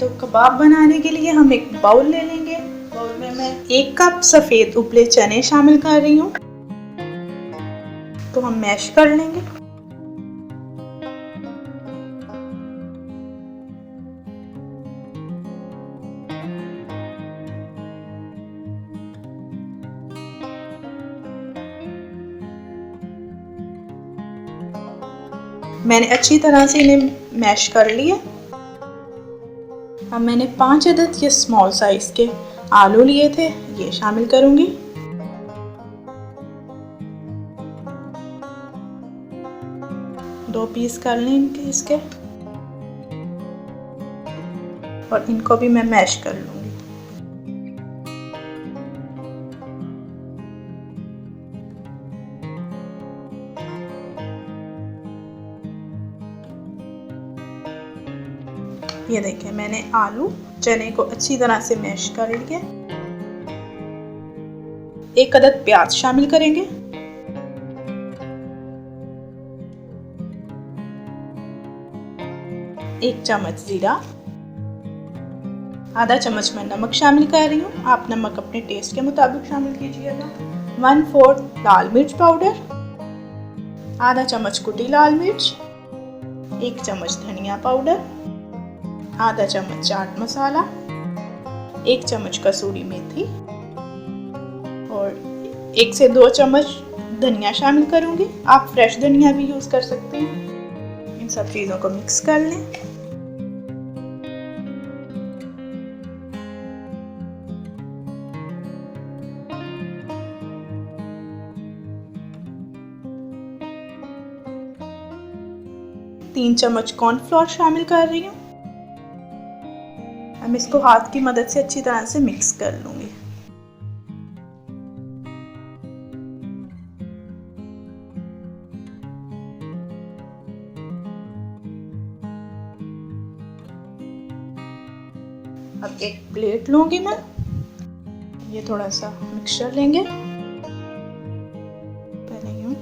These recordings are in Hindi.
तो कबाब बनाने के लिए हम एक बाउल ले लेंगे। बाउल में मैं 1 कप सफ़ेद उबले चने शामिल कर रही हूँ, तो हम मैश कर लेंगे। मैंने अच्छी तरह से इन्हें मैश कर लिया। अब मैंने 5 अदद ये स्मॉल साइज के आलू लिए थे, ये शामिल करूंगी। दो पीस कर लेंगे इसके और इनको भी मैं मैश कर लूंगी। ये देखिए मैंने आलू चने को अच्छी तरह से मैश कर लिया। 1 अदद प्याज शामिल करेंगे। एक चम्मच जीरा, आधा चम्मच मैं नमक शामिल कर रही हूँ, आप नमक अपने टेस्ट के मुताबिक शामिल कीजिएगा। 1/4 लाल मिर्च पाउडर, आधा चम्मच कुटी लाल मिर्च, 1 चम्मच धनिया पाउडर, आधा चम्मच चाट मसाला, 1 चम्मच कसूरी मेथी और 1 से 2 चम्मच धनिया शामिल करूंगी। आप फ्रेश धनिया भी यूज़ कर सकते हैं। इन सब चीज़ों को मिक्स कर लें। तीन चम्मच कॉर्नफ्लोर शामिल कर रही हूँ। हम इसको हाथ की मदद से अच्छी तरह से मिक्स कर लूंगी। अब एक प्लेट लूंगी मैं, ये थोड़ा सा मिक्सचर लेंगे। पहले यूं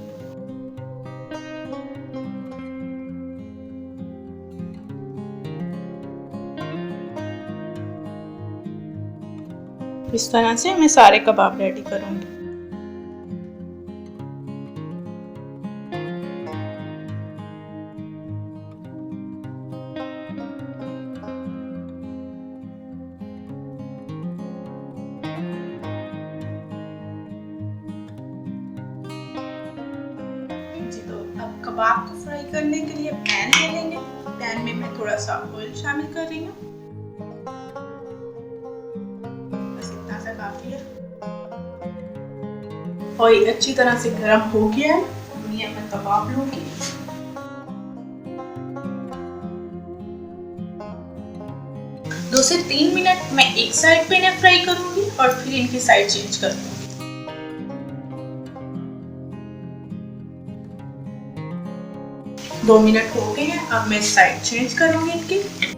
इस तरह से मैं सारे कबाब रेडी करूंगी। जी तो अब कबाब को फ्राई करने के लिए पैन ले लेंगे। पैन में मैं थोड़ा सा ऑयल शामिल कर रही हूँ, बस इतना सा काफी है। ऑयल अच्छी तरह से गर्म हो गया है, ये मैं कबाब लूंगी। दो से 3 मिनट मैं एक साइड पे इन्हें फ्राई करूंगी और फिर इनकी साइड चेंज कर दूंगी। 2 मिनट हो गए हैं, अब मैं साइड चेंज करूंगी इनकी।